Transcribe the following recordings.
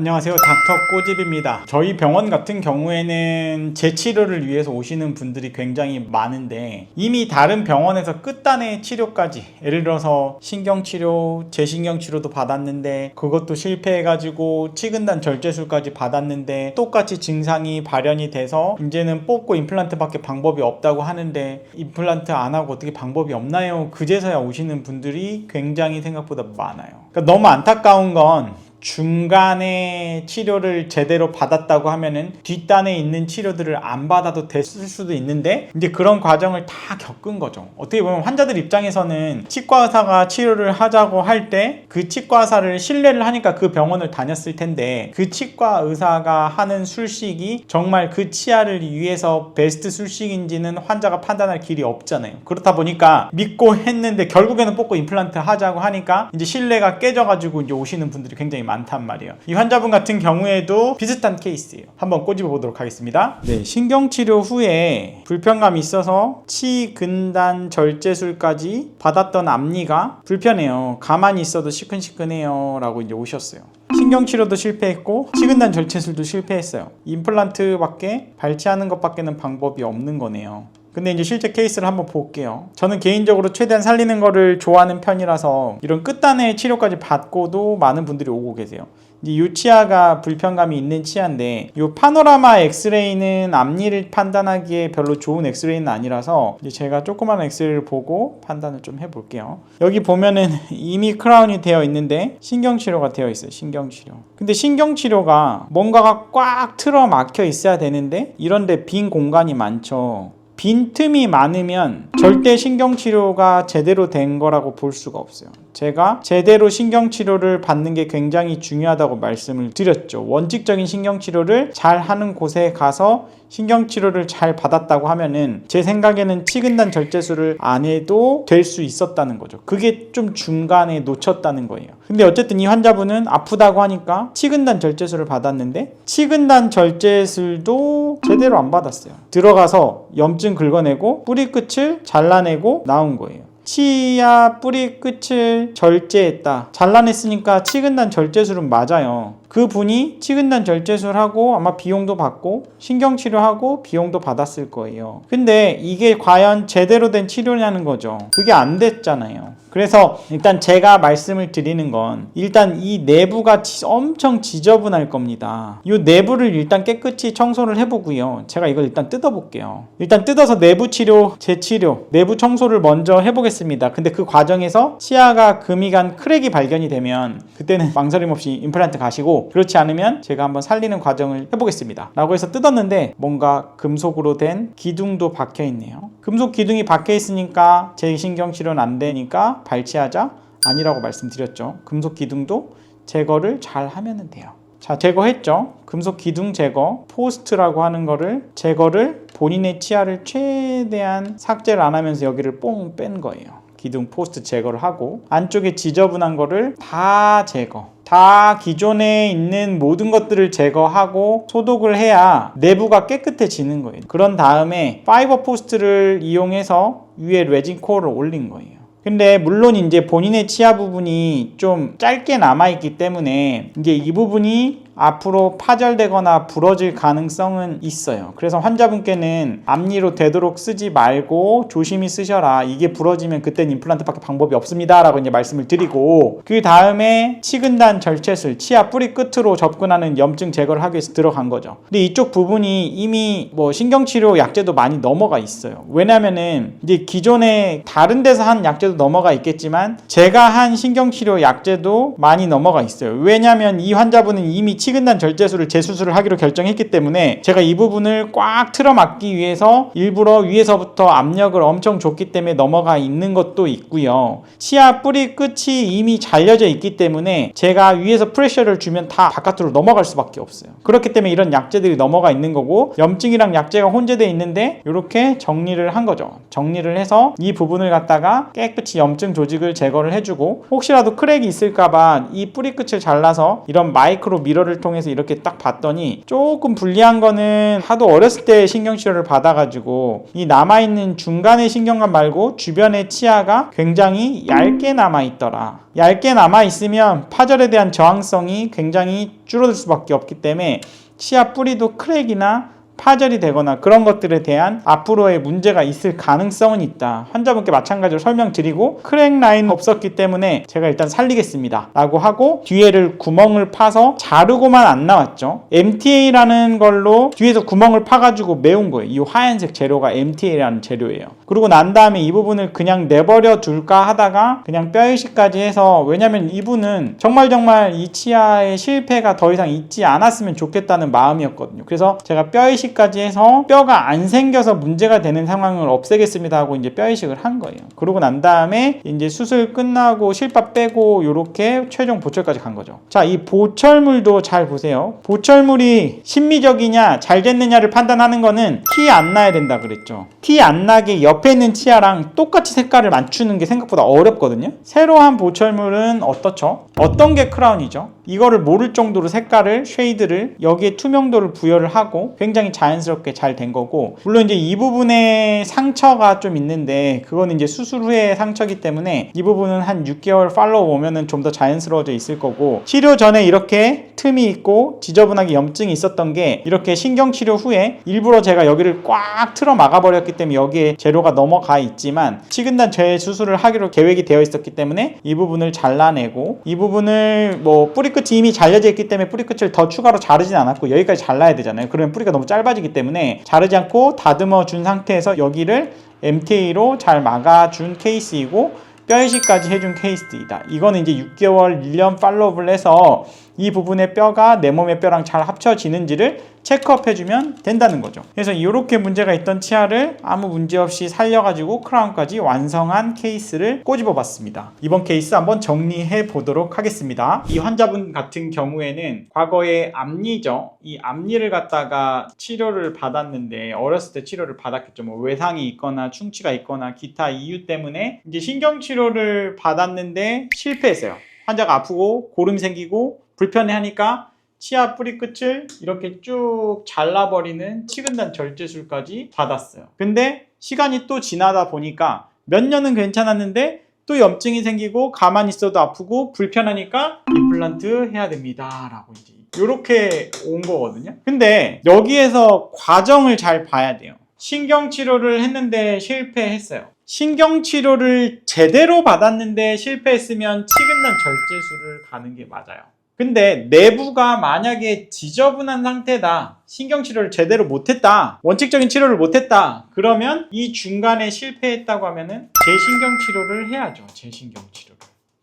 안녕하세요, 닥터 꼬집입니다. 저희 병원 같은 경우에는 재치료를 위해서 오시는 분들이 굉장히 많은데 이미 다른 병원에서 끝단의 치료까지, 예를 들어서 신경치료, 재신경치료도 받았는데 그것도 실패해가지고 치근단 절제술까지 받았는데 똑같이 증상이 발현이 돼서 이제는 뽑고 임플란트밖에 방법이 없다고 하는데 임플란트 안 하고 어떻게 방법이 없나요? 그제서야 오시는 분들이 굉장히 생각보다 많아요. 그러니까 너무 안타까운 건 중간에 치료를 제대로 받았다고 하면은 뒷단에 있는 치료들을 안 받아도 됐을 수도 있는데 이제 그런 과정을 다 겪은 거죠. 어떻게 보면 환자들 입장에서는 치과 의사가 치료를 하자고 할 때 그 치과 의사를 신뢰를 하니까 그 병원을 다녔을 텐데 그 치과 의사가 하는 술식이 정말 그 치아를 위해서 베스트 술식인지는 환자가 판단할 길이 없잖아요. 그렇다 보니까 믿고 했는데 결국에는 뽑고 임플란트 하자고 하니까 이제 신뢰가 깨져가지고 이제 오시는 분들이 굉장히 많단 말이에요. 이 환자분 같은 경우에도 비슷한 케이스예요. 한번 꼬집어 보도록 하겠습니다. 네, 신경치료 후에 불편감이 있어서 치근단 절제술까지 받았던 앞니가 불편해요. 가만히 있어도 시큰시큰해요 라고 이제 오셨어요. 신경치료도 실패했고 치근단 절제술도 실패했어요. 임플란트밖에 발치하는 것밖에는 방법이 없는 거네요. 근데 이제 실제 케이스를 한번 볼게요. 저는 개인적으로 최대한 살리는 거를 좋아하는 편이라서 이런 끝단의 치료까지 받고도 많은 분들이 오고 계세요. 이제 이 치아가 불편감이 있는 치아인데 이 파노라마 엑스레이는 앞니를 판단하기에 별로 좋은 엑스레이는 아니라서 이제 제가 조그만 엑스레이를 보고 판단을 좀 해볼게요. 여기 보면은 이미 크라운이 되어 있는데 신경치료가 되어 있어요. 신경치료. 근데 신경치료가 뭔가가 꽉 틀어 막혀 있어야 되는데 이런데 빈 공간이 많죠. 빈틈이 많으면 절대 신경치료가 제대로 된 거라고 볼 수가 없어요. 제가 제대로 신경치료를 받는 게 굉장히 중요하다고 말씀을 드렸죠. 원칙적인 신경치료를 잘 하는 곳에 가서 신경치료를 잘 받았다고 하면은 제 생각에는 치근단 절제술을 안 해도 될 수 있었다는 거죠. 그게 좀 중간에 놓쳤다는 거예요. 근데 어쨌든 이 환자분은 아프다고 하니까 치근단 절제술을 받았는데 치근단 절제술도 제대로 안 받았어요. 들어가서 염증 긁어내고 뿌리 끝을 잘라내고 나온 거예요. 치아 뿌리 끝을 절제했다. 잘라냈으니까 치근단 절제술은 맞아요. 그 분이 치근단 절제술하고 아마 비용도 받고 신경치료하고 비용도 받았을 거예요. 근데 이게 과연 제대로 된 치료냐는 거죠. 그게 안 됐잖아요. 그래서 일단 제가 말씀을 드리는 건 일단 이 내부가 엄청 지저분할 겁니다. 이 내부를 일단 깨끗이 청소를 해보고요. 제가 이걸 일단 뜯어볼게요. 일단 뜯어서 내부 치료, 재치료, 내부 청소를 먼저 해보겠습니다. 근데 그 과정에서 치아가 금이 간 크랙이 발견이 되면 그때는 망설임 없이 임플란트 가시고 그렇지 않으면 제가 한번 살리는 과정을 해보겠습니다. 라고 해서 뜯었는데 뭔가 금속으로 된 기둥도 박혀있네요. 금속 기둥이 박혀있으니까 재신경치료는 안 되니까 발치하자? 아니라고 말씀드렸죠. 금속 기둥도 제거를 잘 하면 돼요. 자, 제거했죠. 금속 기둥 제거, 포스트라고 하는 거를 제거를 본인의 치아를 최대한 삭제를 안 하면서 여기를 뽕 뺀 거예요. 기둥 포스트 제거를 하고 안쪽에 지저분한 거를 다 제거, 다 기존에 있는 모든 것들을 제거하고 소독을 해야 내부가 깨끗해지는 거예요. 그런 다음에 파이버 포스트를 이용해서 위에 레진 코어를 올린 거예요. 근데 물론 이제 본인의 치아 부분이 좀 짧게 남아있기 때문에 이제 이 부분이 앞으로 파절되거나 부러질 가능성은 있어요. 그래서 환자분께는 앞니로 되도록 쓰지 말고 조심히 쓰셔라. 이게 부러지면 그땐 임플란트밖에 방법이 없습니다. 라고 이제 말씀을 드리고 그 다음에 치근단 절제술, 치아 뿌리 끝으로 접근하는 염증 제거를 하기 위해서 들어간 거죠. 근데 이쪽 부분이 이미 뭐 신경치료 약제도 많이 넘어가 있어요. 왜냐면은 이제 기존에 다른 데서 한 약제도 넘어가 있겠지만 제가 한 신경치료 약제도 많이 넘어가 있어요. 왜냐면 이 환자분은 이미 치근단 절제술을 재수술을 하기로 결정했기 때문에 제가 이 부분을 꽉 틀어 막기 위해서 일부러 위에서부터 압력을 엄청 줬기 때문에 넘어가 있는 것도 있고요. 치아 뿌리 끝이 이미 잘려져 있기 때문에 제가 위에서 프레셔를 주면 다 바깥으로 넘어갈 수밖에 없어요. 그렇기 때문에 이런 약제들이 넘어가 있는 거고 염증이랑 약제가 혼재되어 있는데 이렇게 정리를 한 거죠. 정리를 해서 이 부분을 갖다가 깨끗이 염증 조직을 제거를 해주고 혹시라도 크랙이 있을까봐 이 뿌리 끝을 잘라서 이런 마이크로 미러를 치료를 통해서 이렇게 딱 봤더니 조금 불리한 거는 하도 어렸을 때 신경치료를 받아가지고 이 남아있는 중간의 신경관 말고 주변의 치아가 굉장히 얇게 남아있더라. 얇게 남아있으면 파절에 대한 저항성이 굉장히 줄어들 수밖에 없기 때문에 치아 뿌리도 크랙이나 파절이 되거나 그런 것들에 대한 앞으로의 문제가 있을 가능성은 있다. 환자분께 마찬가지로 설명드리고 크랙 라인 없었기 때문에 제가 일단 살리겠습니다 라고 하고 뒤에를 구멍을 파서 자르고만 안 나왔죠. MTA라는 걸로 뒤에서 구멍을 파가지고 메운 거예요. 이 하얀색 재료가 MTA라는 재료예요. 그러고 난 다음에 이 부분을 그냥 내버려 둘까 하다가 그냥 뼈 이식까지 해서, 왜냐면 이분은 정말 이 치아의 실패가 더 이상 있지 않았으면 좋겠다는 마음이었거든요. 그래서 제가 뼈 이식 까지 해서 뼈가 안 생겨서 문제가 되는 상황을 없애겠습니다 하고 이제 뼈 이식을 한 거예요. 그러고 난 다음에 이제 수술 끝나고 실밥 빼고 요렇게 최종 보철까지 간 거죠. 자, 이 보철물도 잘 보세요. 보철물이 심미적이냐 잘 됐느냐를 판단하는 거는 티 안 나야 된다 그랬죠. 티 안 나게 옆에 있는 치아랑 똑같이 색깔을 맞추는 게 생각보다 어렵거든요. 새로 한 보철물은 어떻죠? 어떤 게 크라운이죠? 이거를 모를 정도로 색깔을, 쉐이드를, 여기에 투명도를 부여를 하고 굉장히 자연스럽게 잘 된 거고, 물론 이제 이 부분에 상처가 좀 있는데 그거는 이제 수술 후에 상처기 때문에 이 부분은 한 6개월 팔로우 오면은 좀 더 자연스러워져 있을 거고, 치료 전에 이렇게 틈이 있고 지저분하게 염증이 있었던 게 이렇게 신경치료 후에 일부러 제가 여기를 꽉 틀어 막아버렸기 때문에 여기에 재료가 넘어가 있지만 치근단 재수술을 하기로 계획이 되어 있었기 때문에 이 부분을 잘라내고, 이 부분을 뭐 뿌리 끝이 이미 잘려져 있기 때문에 뿌리 끝을 더 추가로 자르진 않았고 여기까지 잘라야 되잖아요. 그러면 뿌리가 너무 짧아지기 때문에 자르지 않고 다듬어 준 상태에서 여기를 MTA로 잘 막아준 케이스이고 뼈 이식까지 해준 케이스이다. 이거는 이제 6개월 1년 팔로우를 해서 이 부분의 뼈가 내 몸의 뼈랑 잘 합쳐지는지를 체크업 해주면 된다는 거죠. 그래서 이렇게 문제가 있던 치아를 아무 문제 없이 살려가지고 크라운까지 완성한 케이스를 꼬집어 봤습니다. 이번 케이스 한번 정리해 보도록 하겠습니다. 이 환자분 같은 경우에는 과거에 앞니죠. 이 앞니를 갖다가 치료를 받았는데 어렸을 때 치료를 받았겠죠. 뭐 외상이 있거나 충치가 있거나 기타 이유 때문에 이제 신경치료를 받았는데 실패했어요. 환자가 아프고 고름이 생기고 불편해하니까 치아 뿌리 끝을 이렇게 쭉 잘라버리는 치근단 절제술까지 받았어요. 근데 시간이 또 지나다 보니까 몇 년은 괜찮았는데 또 염증이 생기고 가만히 있어도 아프고 불편하니까 임플란트 해야 됩니다 라고 이제 이렇게 온 거거든요. 근데 여기에서 과정을 잘 봐야 돼요. 신경치료를 했는데 실패했어요. 신경치료를 제대로 받았는데 실패했으면 치근단 절제술을 가는 게 맞아요. 근데 내부가 만약에 지저분한 상태다, 신경치료를 제대로 못했다, 원칙적인 치료를 못했다, 그러면 이 중간에 실패했다고 하면은 재신경치료를 해야죠.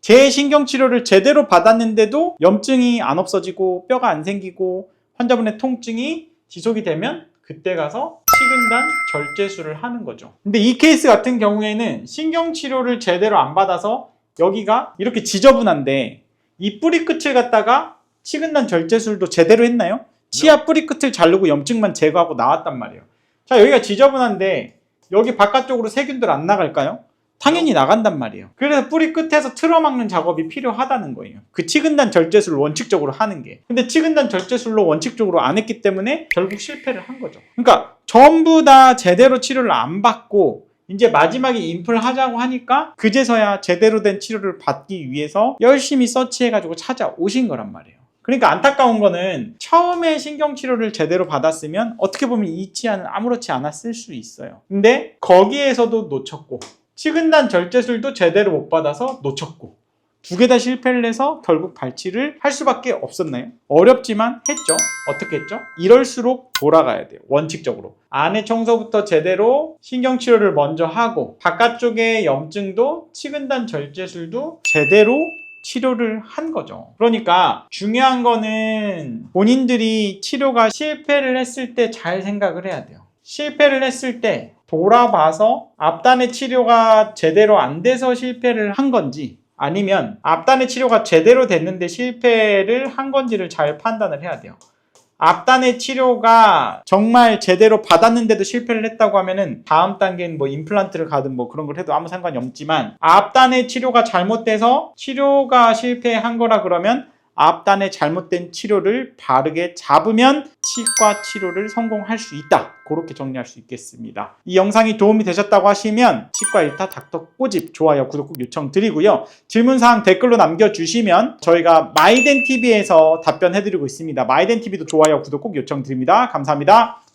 재신경치료를 제대로 받았는데도 염증이 안 없어지고 뼈가 안 생기고 환자분의 통증이 지속이 되면 그때 가서 치근단 절제술을 하는 거죠. 근데 이 케이스 같은 경우에는 신경치료를 제대로 안 받아서 여기가 이렇게 지저분한데 이 뿌리 끝을 갖다가 치근단 절제술도 제대로 했나요? 치아 뿌리 끝을 자르고 염증만 제거하고 나왔단 말이에요. 자, 여기가 지저분한데 여기 바깥쪽으로 세균들 안 나갈까요? 당연히 나간단 말이에요. 그래서 뿌리 끝에서 틀어막는 작업이 필요하다는 거예요. 그 치근단 절제술을 원칙적으로 하는 게. 근데 치근단 절제술로 원칙적으로 안 했기 때문에 결국 실패를 한 거죠. 그러니까 전부 다 제대로 치료를 안 받고 이제 마지막에 임플 하자고 하니까 그제서야 제대로 된 치료를 받기 위해서 열심히 서치해가지고 찾아오신 거란 말이에요. 그러니까 안타까운 거는 처음에 신경치료를 제대로 받았으면 어떻게 보면 이 치아는 아무렇지 않았을 수 있어요. 근데 거기에서도 놓쳤고 치근단 절제술도 제대로 못 받아서 놓쳤고 두 개 다 실패를 해서 결국 발치를 할 수밖에 없었나요? 어렵지만 했죠. 어떻게 했죠? 이럴수록 돌아가야 돼요. 원칙적으로. 안에 청소부터 제대로 신경치료를 먼저 하고 바깥쪽의 염증도 치근단 절제술도 제대로 치료를 한 거죠. 그러니까 중요한 거는 본인들이 치료가 실패를 했을 때 잘 생각을 해야 돼요. 실패를 했을 때 돌아봐서 앞단의 치료가 제대로 안 돼서 실패를 한 건지 아니면 앞단의 치료가 제대로 됐는데 실패를 한 건지를 잘 판단을 해야 돼요. 앞단의 치료가 정말 제대로 받았는데도 실패를 했다고 하면은 다음 단계는 뭐 임플란트를 가든 뭐 그런 걸 해도 아무 상관이 없지만 앞단의 치료가 잘못돼서 치료가 실패한 거라 그러면 앞단의 잘못된 치료를 바르게 잡으면 치과 치료를 성공할 수 있다. 그렇게 정리할 수 있겠습니다. 이 영상이 도움이 되셨다고 하시면 치과 1타 닥터 꼬집 좋아요, 구독 꼭 요청드리고요. 질문사항 댓글로 남겨주시면 저희가 마이덴TV에서 답변해드리고 있습니다. 마이덴TV도 좋아요, 구독 꼭 요청드립니다. 감사합니다.